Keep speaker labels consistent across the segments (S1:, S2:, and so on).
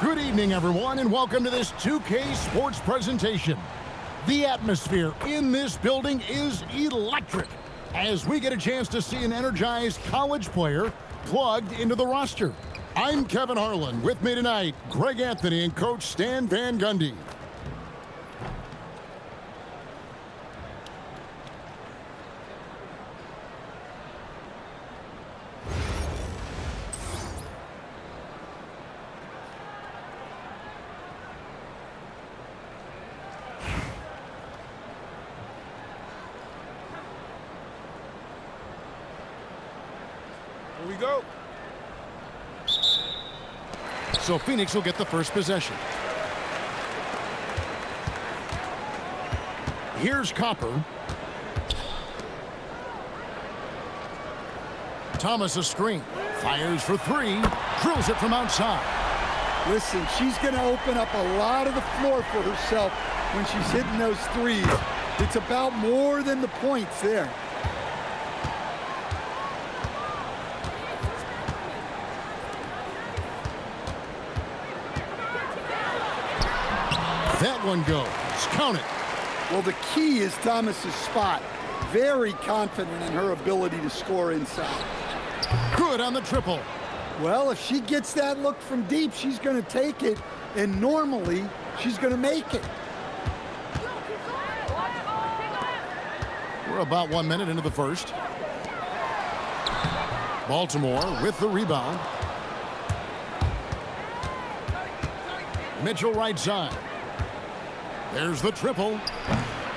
S1: Good evening, everyone, and welcome to this 2K Sports presentation. The atmosphere in this building is electric as we get a chance to see an energized college player plugged into the roster. I'm Kevin Harlan. With me tonight, Greg Anthony and Coach Stan Van Gundy.
S2: Here we go.
S1: So Phoenix will get the first possession. Here's Copper. Thomas a screen. Fires for three. Drills it from outside.
S2: Listen, she's going to open up a lot of the floor for herself when she's hitting those threes. It's about more than the points there.
S1: That one goes. Count it.
S2: Well, the key is Thomas's spot. Very confident in her ability to score inside.
S1: Good on the triple.
S2: Well, if she gets that look from deep, she's going to take it, and normally she's going to make it.
S1: We're about 1 minute into the first. Baltimore with the rebound. Mitchell right side. There's the triple.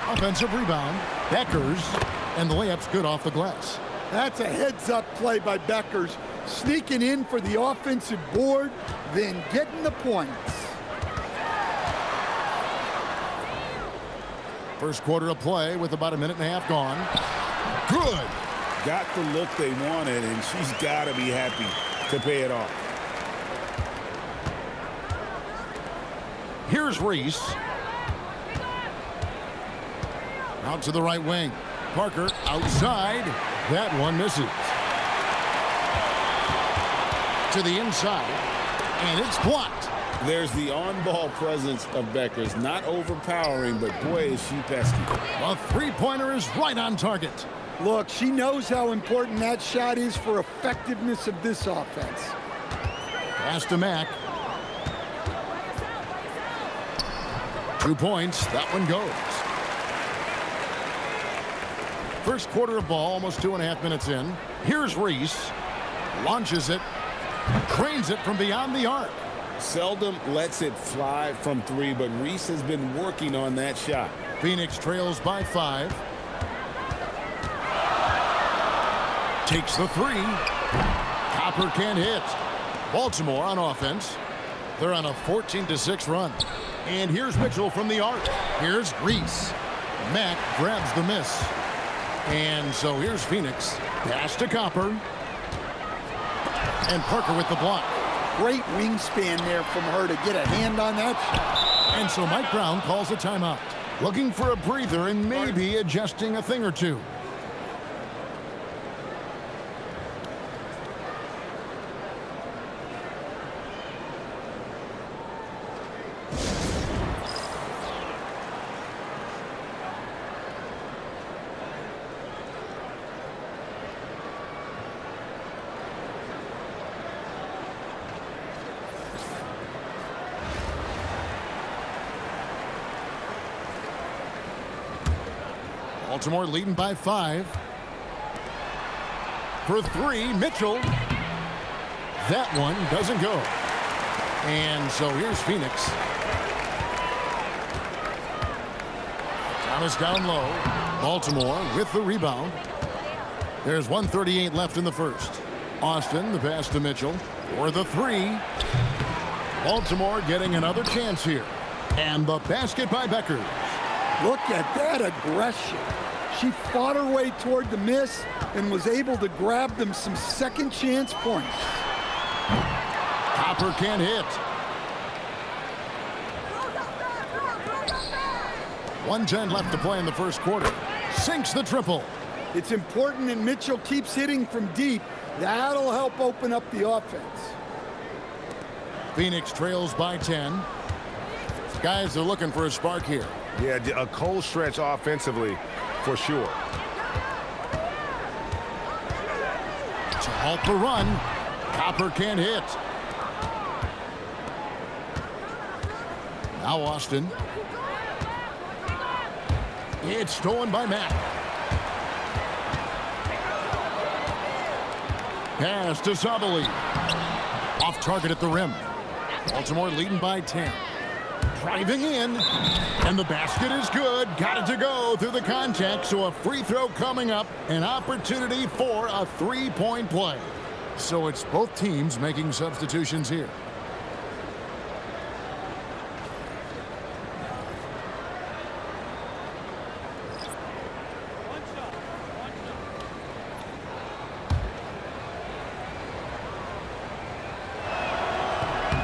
S1: Offensive rebound. Beckers. And the layup's good off the glass.
S2: That's a heads-up play by Beckers. Sneaking in for the offensive board, then getting the points.
S1: First quarter of play with about a minute and a half gone. Good.
S3: Got the look they wanted, and she's got to be happy to pay it off.
S1: Here's Reese. Out to the right wing. Parker outside. That one misses. To the inside. And it's blocked.
S3: There's the on-ball presence of Beckers. Not overpowering, but boy, is she pesky.
S1: A three-pointer is right on target.
S2: Look, she knows how important that shot is for effectiveness of this offense.
S1: Pass to Mack. 2 points. That one goes. First quarter of ball, almost 2.5 minutes in. Here's Reese. Launches it. Cranes it from beyond the arc.
S3: Seldom lets it fly from three, but Reese has been working on that shot.
S1: Phoenix trails by 5. Takes the three. Copper can't hit. Baltimore on offense. They're on a 14-6 run. And here's Mitchell from the arc. Here's Reese. Mack grabs the miss. And so here's Phoenix. Pass to Copper. And Parker with the block.
S2: Great wingspan there from her to get a hand on that shot.
S1: And so Mike Brown calls a timeout. Looking for a breather and maybe adjusting a thing or two. Baltimore leading by 5. For three, Mitchell. That one doesn't go. And so here's Phoenix. Thomas down low. Baltimore with the rebound. There's 1:38 left in the first. Austin, the pass to Mitchell. For the three. Baltimore getting another chance here. And the basket by Beckers.
S2: Look at that aggression. She fought her way toward the miss and was able to grab them some second chance points.
S1: Copper can't hit. 1:10 left to play in the first quarter. Sinks the triple.
S2: It's important that Mitchell keeps hitting from deep. That'll help open up the offense.
S1: Phoenix trails by 10. Guys are looking for a spark here.
S4: Yeah, a cold stretch offensively for sure.
S1: To halt the run. Copper can't hit. Now Austin. It's stolen by Mack. Pass to Sabali. Off target at the rim. Baltimore leading by 10. Driving in. And the basket is good. Got it to go through the contact. So a free throw coming up. An opportunity for a three-point play. So it's both teams making substitutions here.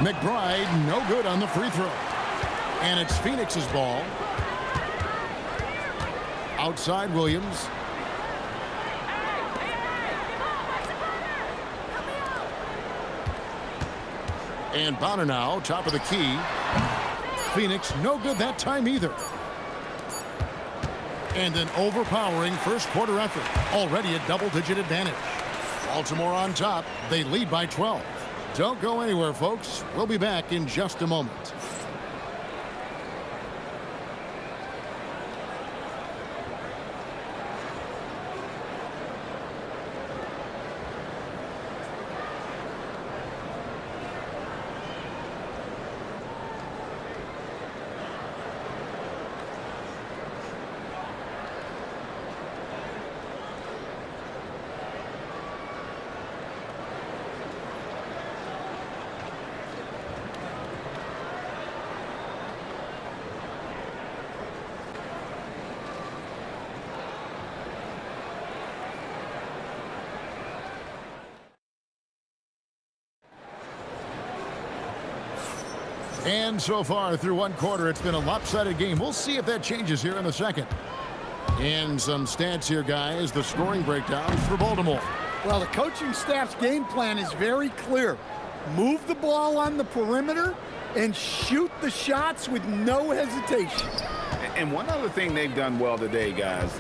S1: McBride, no good on the free throw. And it's Phoenix's ball. Outside Williams. And Bonner now, top of the key. Phoenix, no good that time either. And an overpowering first quarter effort. Already a double-digit advantage. Baltimore on top. They lead by 12. Don't go anywhere, folks. We'll be back in just a moment. And so far through one quarter, it's been a lopsided game. We'll see if that changes here in the second. And some stats here, guys. The scoring breakdown for Baltimore.
S2: Well, the coaching staff's game plan is very clear. Move the ball on the perimeter and shoot the shots with no hesitation.
S3: And one other thing they've done well today, guys,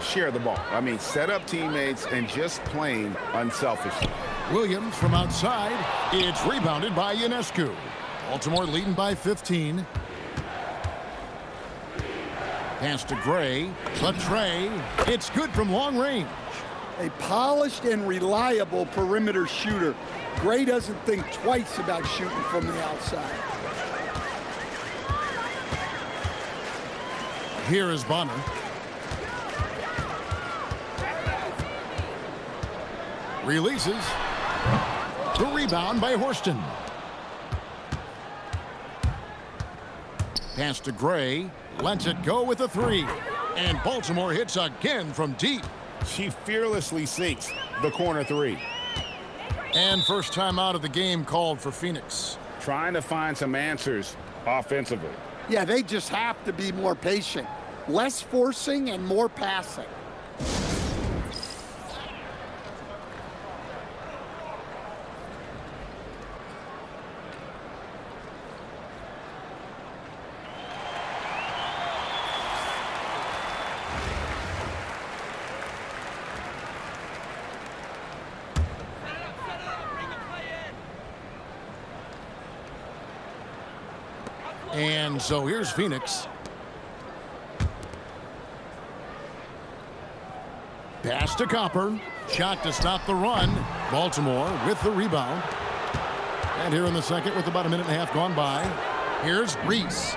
S3: share the ball. I mean, set up teammates and just playing unselfishly.
S1: Williams from outside. It's rebounded by Ionescu. Baltimore leading by 15. Pass to Gray. Latre. It's good from long range.
S2: A polished and reliable perimeter shooter. Gray doesn't think twice about shooting from the outside.
S1: Here is Bonner. Releases. The rebound by Horston. Pass to Gray. Lets it go with a three. And Baltimore hits again from deep.
S3: She fearlessly sinks the corner three.
S1: And first time out of the game called for Phoenix.
S3: Trying to find some answers offensively.
S2: Yeah, they just have to be more patient. Less forcing and more passing.
S1: And so here's Phoenix. Pass to Copper. Shot to stop the run. Baltimore with the rebound. And here in the second with about a minute and a half gone by. Here's Reese.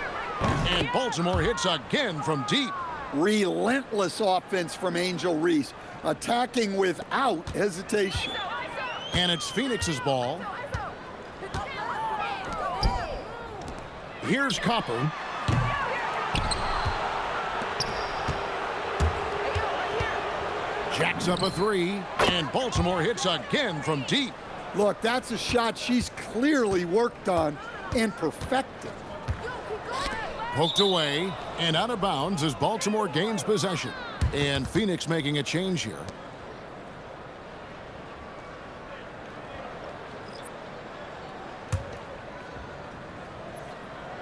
S1: And Baltimore hits again from deep.
S2: Relentless offense from Angel Reese. Attacking without hesitation.
S1: And it's Phoenix's ball. Here's Copper. Jacks up a three, and Baltimore hits again from deep.
S2: Look, that's a shot she's clearly worked on and perfected.
S1: Poked away and out of bounds as Baltimore gains possession. And Phoenix making a change here.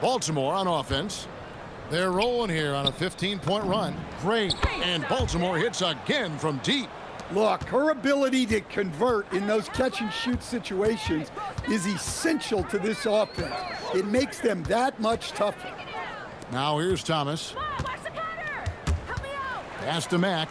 S1: Baltimore on offense. They're rolling here on a 15-point run. Great. And Baltimore hits again from deep.
S2: Look, her ability to convert in those catch-and-shoot situations is essential to this offense. It makes them that much tougher.
S1: Now here's Thomas. Pass to Mack.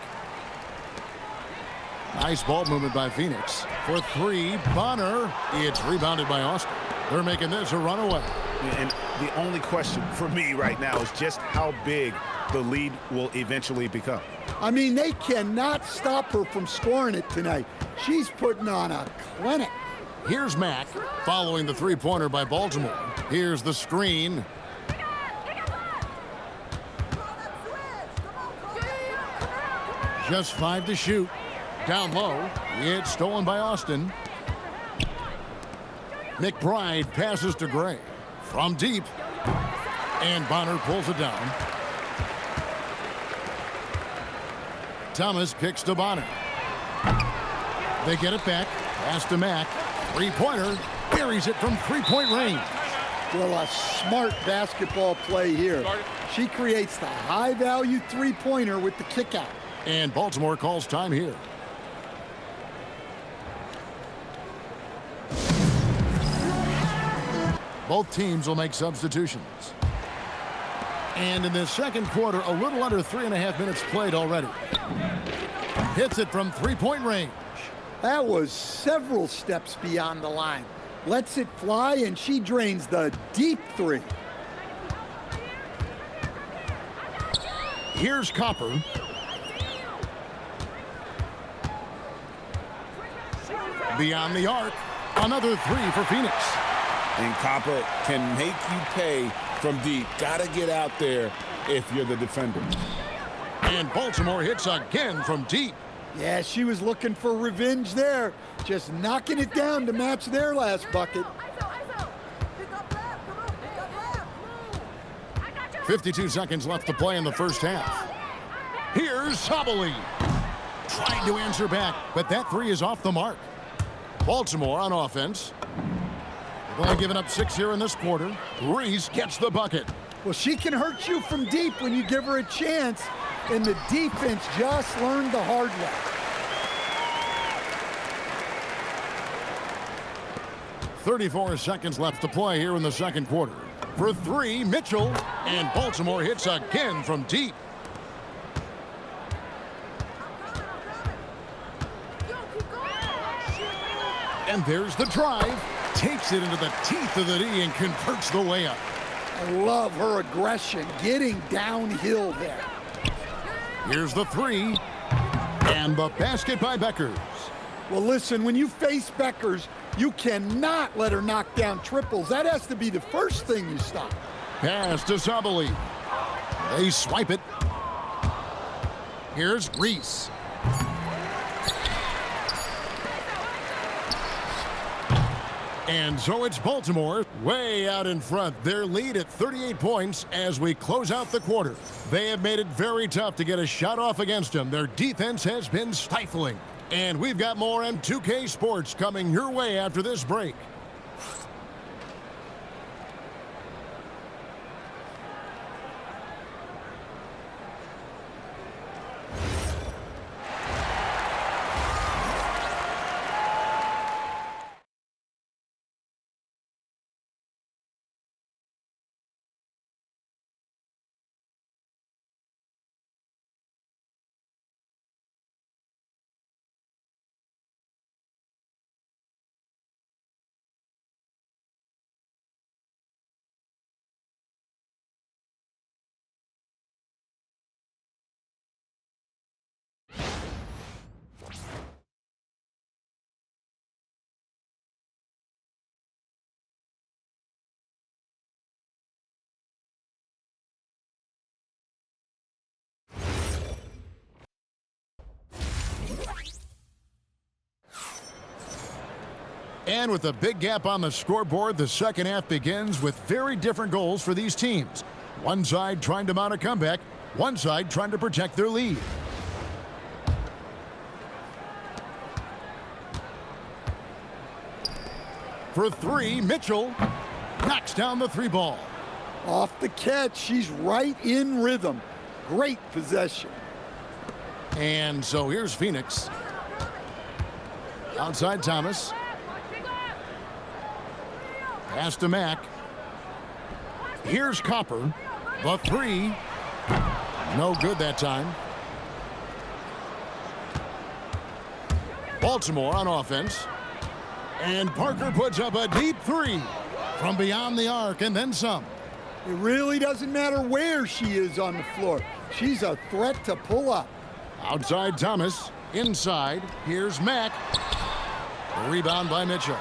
S1: Nice ball movement by Phoenix. For three, Bonner. It's rebounded by Austin. They're making this a runaway.
S3: And the only question for me right now is just how big the lead will eventually become.
S2: I mean, they cannot stop her from scoring it tonight. She's putting on a clinic.
S1: Here's Mack following the three-pointer by Baltimore. Here's the screen. Just 5 to shoot. Down low. It's stolen by Austin. McBride passes to Gray. From deep. And Bonner pulls it down. Thomas kicks to Bonner. They get it back. Pass to Mack. Three-pointer. Buries it from three-point range.
S2: Well, a smart basketball play here. She creates the high-value three-pointer with the kick-out.
S1: And Baltimore calls time here. Both teams will make substitutions. And in the second quarter, a little under 3.5 minutes played already. Hits it from three-point range.
S2: That was several steps beyond the line. Lets it fly, and she drains the deep three.
S1: Here's Copper. Beyond the arc. Another three for Phoenix.
S5: And Copper can make you pay from deep. Gotta get out there if you're the defender.
S1: And Baltimore hits again from deep.
S2: Yeah, she was looking for revenge there. Just knocking it down to match their last bucket.
S1: 52 seconds left to play in the first half. Here's Sabali. Trying to answer back, but that three is off the mark. Baltimore on offense. They've only given up 6 here in this quarter. Reese gets the bucket.
S2: Well, she can hurt you from deep when you give her a chance, and the defense just learned the hard way.
S1: .34 seconds left to play here in the second quarter. For three, Mitchell, and Baltimore hits again from deep. And there's the drive. Takes it into the teeth of the D and converts the layup.
S2: I love her aggression, getting downhill there.
S1: Here's the three. And the basket by Beckers.
S2: Well, listen, when you face Beckers, you cannot let her knock down triples. That has to be the first thing you stop.
S1: Pass to Sabali. They swipe it. Here's Reese. And so it's Baltimore way out in front. Their lead at 38 points as we close out the quarter. They have made it very tough to get a shot off against them. Their defense has been stifling. And we've got more M2K Sports coming your way after this break. And with a big gap on the scoreboard, the second half begins with very different goals for these teams. One side trying to mount a comeback, one side trying to protect their lead. For three, Mitchell knocks down the three ball.
S2: Off the catch, she's right in rhythm. Great possession.
S1: And so here's Phoenix. Outside Thomas. Pass to Mack. Here's Copper. The three. No good that time. Baltimore on offense. And Parker puts up a deep three from beyond the arc and then some.
S2: It really doesn't matter where she is on the floor. She's a threat to pull up.
S1: Outside Thomas. Inside. Here's Mack. The rebound by Mitchell.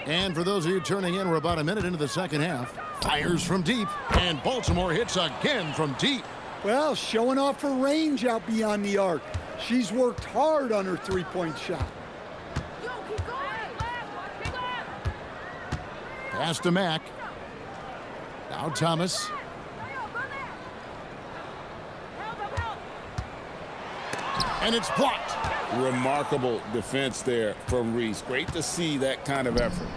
S1: And for those of you turning in, we're about a minute into the second half. Fires from deep. And Baltimore hits again from deep.
S2: Well, showing off her range out beyond the arc. She's worked hard on her three-point shot.
S1: Pass to Mack. Now Thomas. And it's blocked.
S5: Remarkable defense there from Reese. Great to see that kind of effort.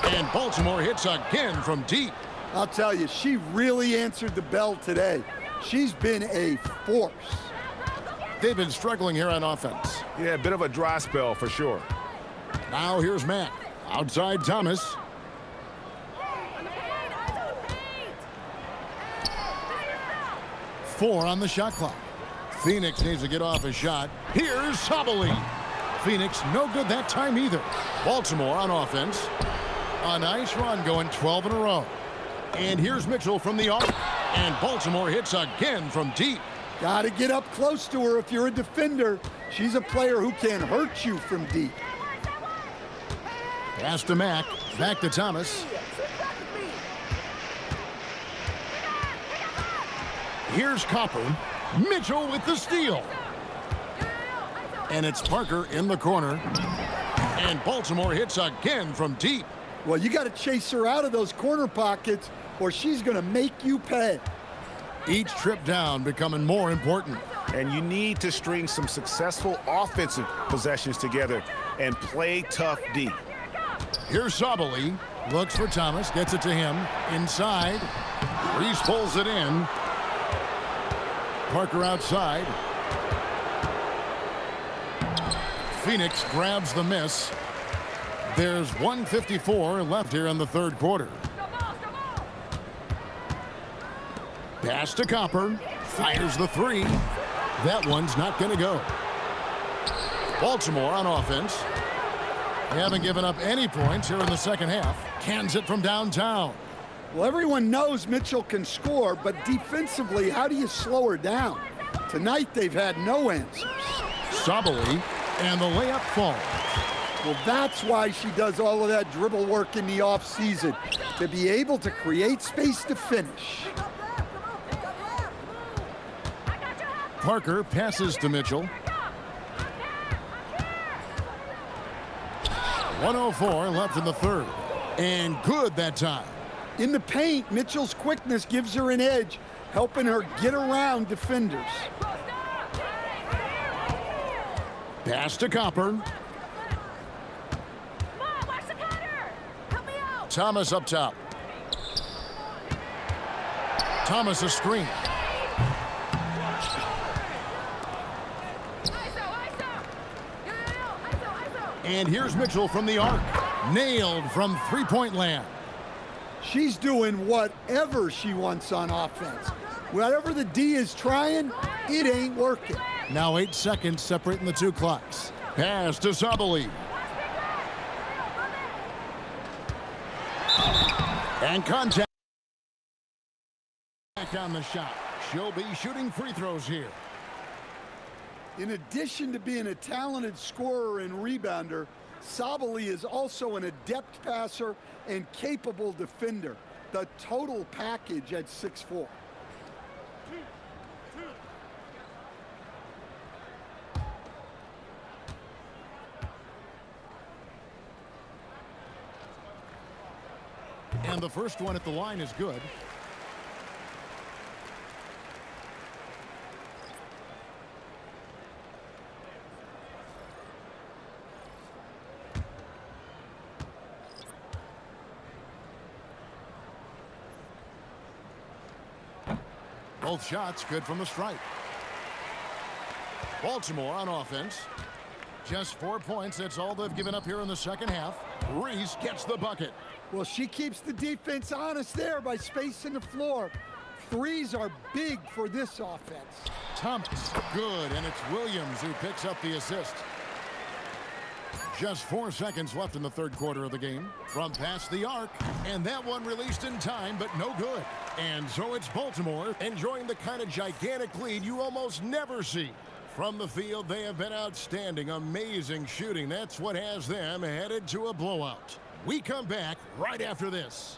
S1: And Baltimore hits again from deep.
S2: I'll tell you, she really answered the bell today. She's been a force.
S1: They've been struggling here on offense.
S4: Yeah, a bit of a dry spell for sure.
S1: Now here's Mack. Outside Thomas. Four on the shot clock. Phoenix needs to get off a shot. Here's Sabali. Phoenix no good that time either. Baltimore on offense. A nice run going 12 in a row. And here's Mitchell from the arc. And Baltimore hits again from deep.
S2: Got to get up close to her if you're a defender. She's a player who can hurt you from deep.
S1: Pass to Mack. Back to Thomas. Here's Copper. Mitchell with the steal. And it's Parker in the corner. And Baltimore hits again from deep.
S2: Well, you got to chase her out of those corner pockets or she's going to make you pay.
S1: Each trip down becoming more important.
S4: And you need to string some successful offensive possessions together and play tough deep.
S1: Here's Sabali. Looks for Thomas. Gets it to him. Inside. Reese pulls it in. Parker outside. Phoenix grabs the miss. There's 1:54 left here in the third quarter. Pass to Copper. Fires the three. That one's not going to go. Baltimore on offense. They haven't given up any points here in the second half. Cans it from downtown.
S2: Well, everyone knows Mitchell can score, but defensively, how do you slow her down? Tonight, they've had no answers.
S1: Sabali, and the layup falls.
S2: Well, that's why she does all of that dribble work in the offseason, to be able to create space to finish.
S1: Parker passes to Mitchell. 1:04 left in the third. And good that time.
S2: In the paint, Mitchell's quickness gives her an edge, helping her get around defenders.
S1: Pass to Copper. Thomas up top. Thomas a screen. And here's Mitchell from the arc. Nailed from three-point land.
S2: She's doing whatever she wants on offense. Whatever the D is trying, it ain't working.
S1: Now 8 seconds separating the two clocks. Pass to Sabali. And contact on the shot. She'll be shooting free throws here.
S2: In addition to being a talented scorer and rebounder, Sabali is also an adept passer and capable defender. The total package at 6'4".
S1: And the first one at the line is good. Both shots good from the stripe. Baltimore on offense. Just 4 points. That's all they've given up here in the second half. Reese gets the bucket.
S2: Well, she keeps the defense honest there by spacing the floor. Threes are big for this offense.
S1: Thomas, good, and it's Williams who picks up the assist. Just 4 seconds left in the third quarter of the game. From past the arc, and that one released in time, but no good. And so it's Baltimore enjoying the kind of gigantic lead you almost never see. From the field, they have been outstanding, amazing shooting. That's what has them headed to a blowout. We come back right after this.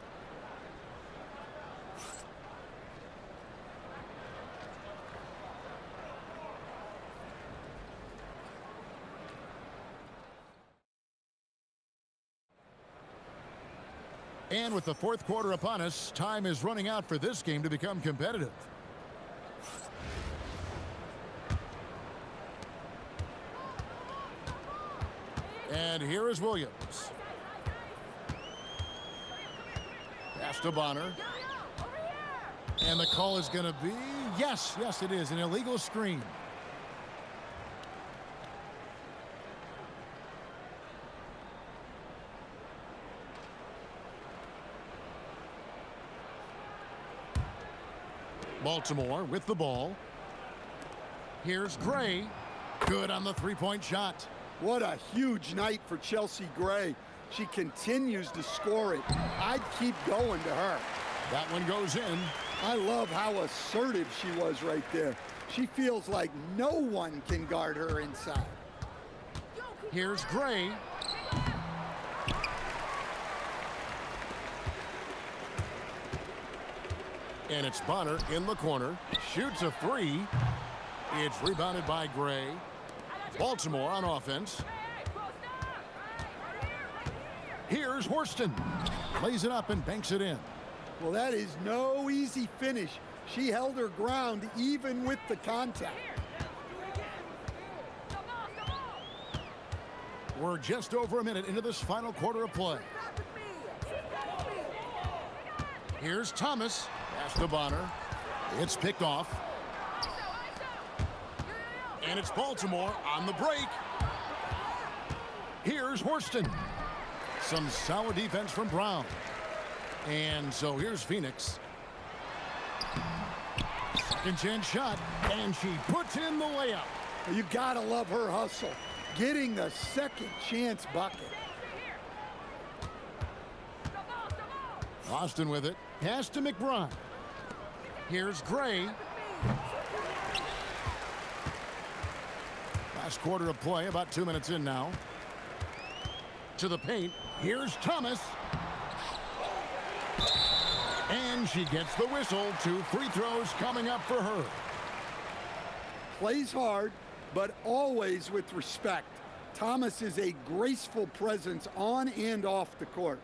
S1: And with the fourth quarter upon us, time is running out for this game to become competitive. And here is Williams. Pass to Bonner. And the call is going to be, yes, it is, an illegal screen. Baltimore with the ball. Here's Gray. Good on the three-point shot.
S2: What a huge night for Chelsea Gray. She continues to score it. I'd keep going to her.
S1: That one goes in.
S2: I love how assertive she was right there. She feels like no one can guard her inside.
S1: Here's Gray. And it's Bonner in the corner. Shoots a three. It's rebounded by Gray. Baltimore on offense. Here's Horston. Lays it up and banks it in.
S2: Well, that is no easy finish. She held her ground even with the contact.
S1: We're just over a minute into this final quarter of play. Here's Thomas. Pass to Bonner. It's picked off. And it's Baltimore on the break. Here's Horston. Some solid defense from Brown. And so here's Phoenix. Second chance shot. And she puts in the layup.
S2: You gotta love her hustle. Getting the second chance bucket.
S1: Austin with it. Pass to McBride. Here's Gray. Last quarter of play, about 2 minutes in now. To the paint. Here's Thomas. And she gets the whistle. 2 free throws coming up for her.
S2: Plays hard, but always with respect. Thomas is a graceful presence on and off the court.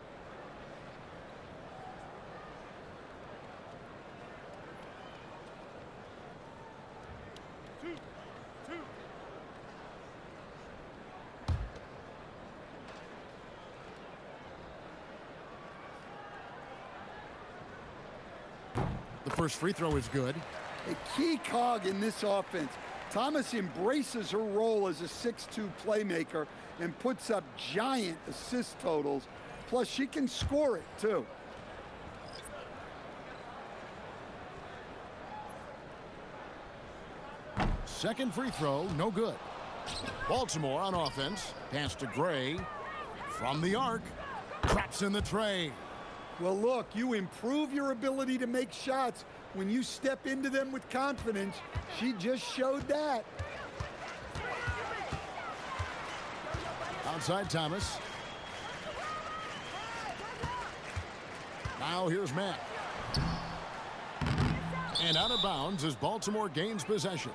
S1: The first free throw is good.
S2: A key cog in this offense. Thomas embraces her role as a 6'2" playmaker and puts up giant assist totals. Plus, she can score it, too.
S1: Second free throw, no good. Baltimore on offense. Pass to Gray. From the arc. Traps in the tray.
S2: Well, look, you improve your ability to make shots when you step into them with confidence. She just showed that.
S1: Outside Thomas. Now here's Matt. And out of bounds as Baltimore gains possession.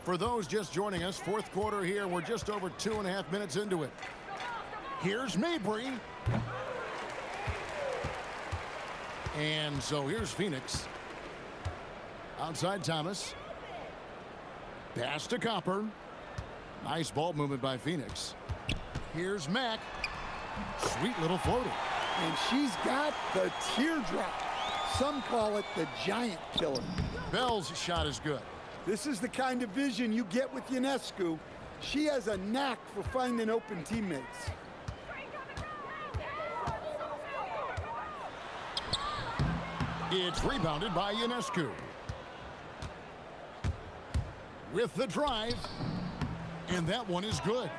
S1: For those just joining us, fourth quarter here. We're just over 2.5 minutes into it. Here's Mabry. And so here's Phoenix. Outside Thomas. Pass to Copper. Nice ball movement by Phoenix. Here's Mack. Sweet little floater.
S2: And she's got the teardrop. Some call it the giant killer.
S1: Bell's shot is good.
S2: This is the kind of vision you get with Ionescu. She has a knack for finding open teammates.
S1: It's rebounded by Ionescu. With the drive. And that one is good.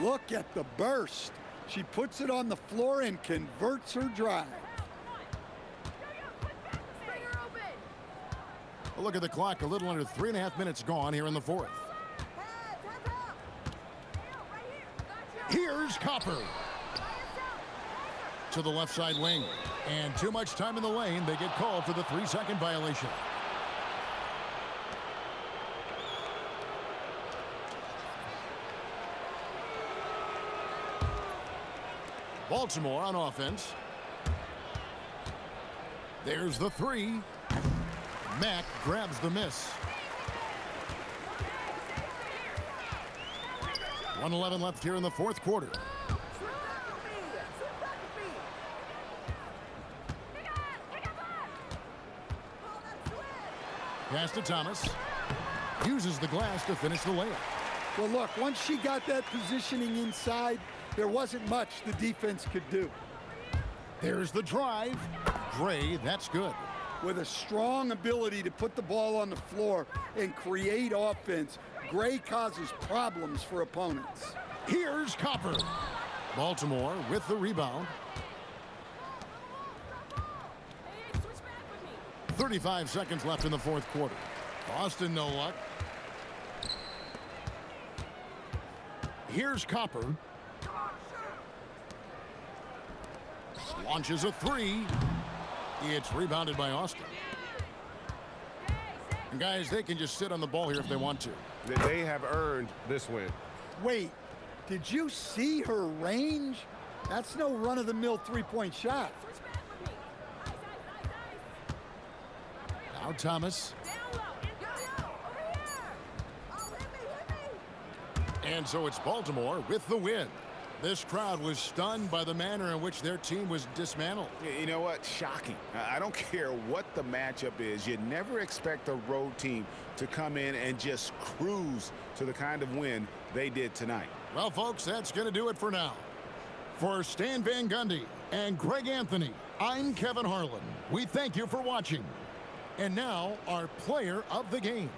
S2: Look at the burst. She puts it on the floor and converts her drive.
S1: Well, look at the clock. A little under 3.5 minutes gone here in the fourth. Here's Copper. To the left side wing. And too much time in the lane. They get called for the 3-second violation. Baltimore on offense. There's the three. Mack grabs the miss. 1:11 left here in the fourth quarter. Pass to Thomas. Uses the glass to finish the layup.
S2: Well, look, once she got that positioning inside, there wasn't much the defense could do.
S1: There's the drive. Gray, that's good.
S2: With a strong ability to put the ball on the floor and create offense, Gray causes problems for opponents.
S1: Here's Copper. Baltimore with the rebound. 35 seconds left in the fourth quarter. Boston no luck. Here's Copper. Launches a three. It's rebounded by Austin. And guys, they can just sit on the ball here if they want to.
S4: They have earned this win.
S2: Wait, did you see her range? That's no run-of-the-mill three-point shot.
S1: Now Thomas. And so it's Baltimore with the win. This crowd was stunned by the manner in which their team was dismantled.
S3: You know what? Shocking. I don't care what the matchup is. You never expect a road team to come in and just cruise to the kind of win they did tonight.
S1: Well, folks, that's going to do it for now. For Stan Van Gundy and Greg Anthony, I'm Kevin Harlan. We thank you for watching. And now, our player of the game.